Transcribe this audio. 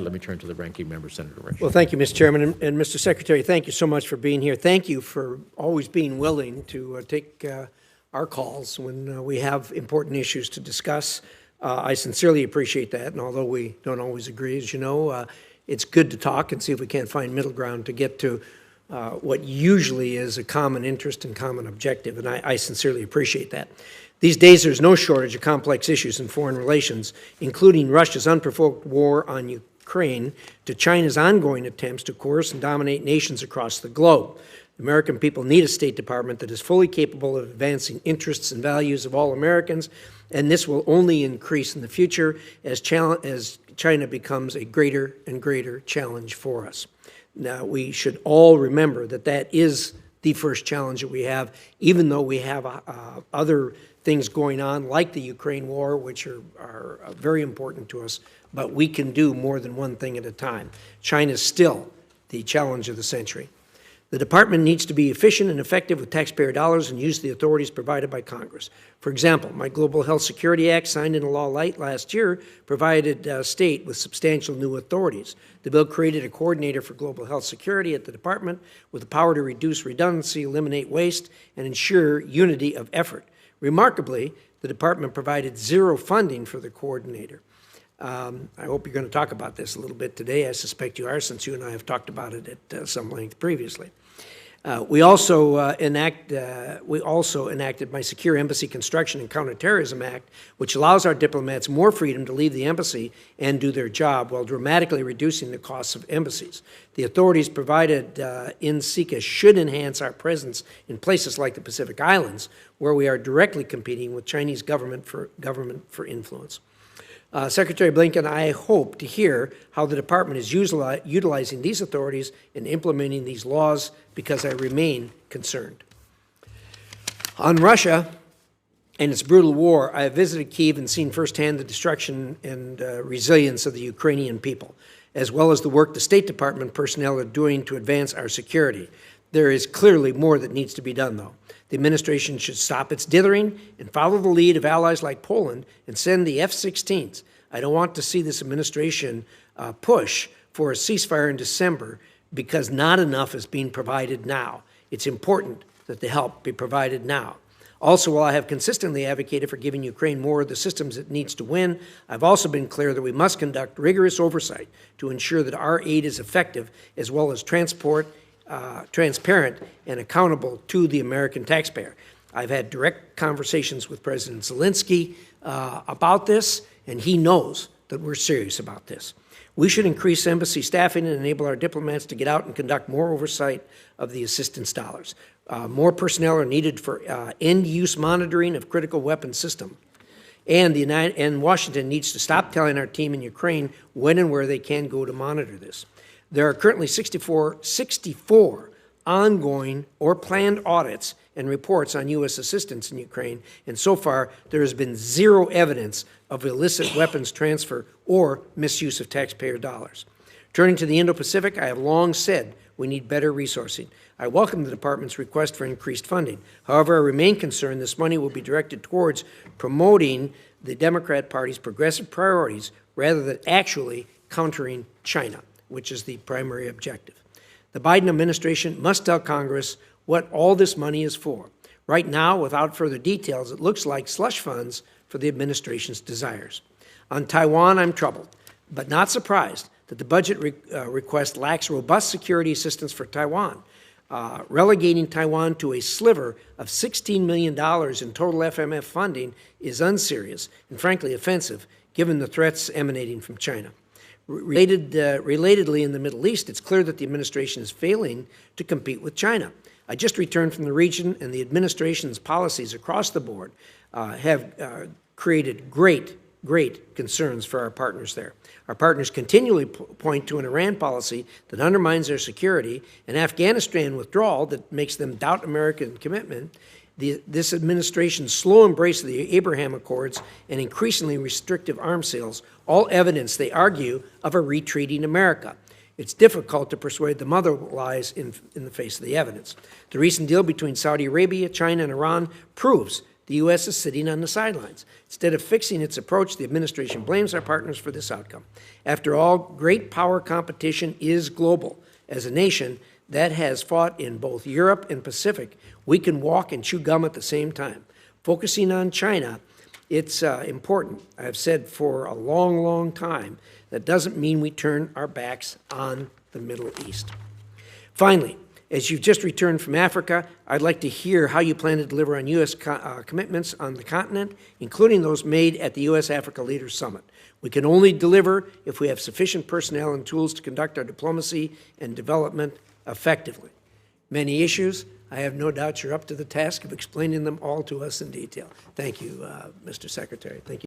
Let me turn to the ranking member, Senator Risch. Well, thank you, Mr. Chairman. And Mr. Secretary, thank you so much for being here. Thank you for always being willing to take our calls when we have important issues to discuss. I sincerely appreciate that, and although we don't always agree, as you know, it's good to talk and see if we can't find middle ground to get to what usually is a common interest and common objective, and I sincerely appreciate that. These days, there's no shortage of complex issues in foreign relations, including Russia's unprovoked war on Ukraine to China's ongoing attempts to coerce and dominate nations across the globe. The American people need a State Department that is fully capable of advancing interests and values of all Americans, and this will only increase in the future as China becomes a greater and greater challenge for us. Now, we should all remember that that is the first challenge that we have, even though we have other things going on, like the Ukraine war, which are very important to us, but we can do more than one thing at a time. China is still the challenge of the century. The department needs to be efficient and effective with taxpayer dollars and use the authorities provided by Congress. For example, my Global Health Security Act, signed into law late last year, provided state with substantial new authorities. The bill created a coordinator for global health security at the department with the power to reduce redundancy, eliminate waste, and ensure unity of effort. Remarkably, the department provided zero funding for the coordinator. I hope you're going to talk about this a little bit today. I suspect you are, since you and I have talked about it at some length previously. We also enacted my Secure Embassy Construction and Counterterrorism Act, which allows our diplomats more freedom to leave the embassy and do their job while dramatically reducing the costs of embassies. The authorities provided in SECA should enhance our presence in places like the Pacific Islands, where we are directly competing with Chinese government for influence. Secretary Blinken, I hope to hear how the department is utilizing these authorities and implementing these laws, because I remain concerned. On Russia and its brutal war, I have visited Kyiv and seen firsthand the destruction and resilience of the Ukrainian people, as well as the work the State Department personnel are doing to advance our security. There is clearly more that needs to be done, though. The administration should stop its dithering and follow the lead of allies like Poland and send the F-16s. I don't want to see this administration push for a ceasefire in December, because not enough is being provided now. It's important that the help be provided now. Also, while I have consistently advocated for giving Ukraine more of the systems it needs to win, I've also been clear that we must conduct rigorous oversight to ensure that our aid is effective, as well as transparent and accountable to the American taxpayer. I've had direct conversations with President Zelensky about this, and he knows that we're serious about this. We should increase embassy staffing and enable our diplomats to get out and conduct more oversight of the assistance dollars. More personnel are needed for end-use monitoring of critical weapons system. And Washington needs to stop telling our team in Ukraine when and where they can go to monitor this. There are currently 64 ongoing or planned audits and reports on U.S. assistance in Ukraine, and so far there has been zero evidence of illicit weapons transfer or misuse of taxpayer dollars. Turning to the Indo-Pacific, I have long said we need better resourcing. I welcome the department's request for increased funding. However, I remain concerned this money will be directed towards promoting the Democrat Party's progressive priorities rather than actually countering China, which is the primary objective. The Biden administration must tell Congress what all this money is for. Right now, without further details, it looks like slush funds for the administration's desires. On Taiwan, I'm troubled, but not surprised that the budget request lacks robust security assistance for Taiwan. Relegating Taiwan to a sliver of $16 million in total FMF funding is unserious and frankly offensive, given the threats emanating from China. Relatedly, in the Middle East, it's clear that the administration is failing to compete with China. I just returned from the region, and the administration's policies across the board have created great concerns for our partners there. Our partners continually point to an Iran policy that undermines their security, an Afghanistan withdrawal that makes them doubt American commitment, this administration's slow embrace of the Abraham Accords, and increasingly restrictive arms sales, all evidence, they argue, of a retreating America. It's difficult to persuade them otherwise in the face of the evidence. The recent deal between Saudi Arabia, China, and Iran proves the U.S. is sitting on the sidelines. Instead of fixing its approach, the administration blames our partners for this outcome. After all, great power competition is global. As a nation that has fought in both Europe and Pacific, we can walk and chew gum at the same time. Focusing on China, it's important. I've said for a long, long time, that doesn't mean we turn our backs on the Middle East. Finally, as you've just returned from Africa, I'd like to hear how you plan to deliver on U.S. commitments on the continent, including those made at the U.S.-Africa Leaders Summit. We can only deliver if we have sufficient personnel and tools to conduct our diplomacy and development effectively. Many issues. I have no doubt you're up to the task of explaining them all to us in detail. Thank you, Mr. Secretary. Thank you.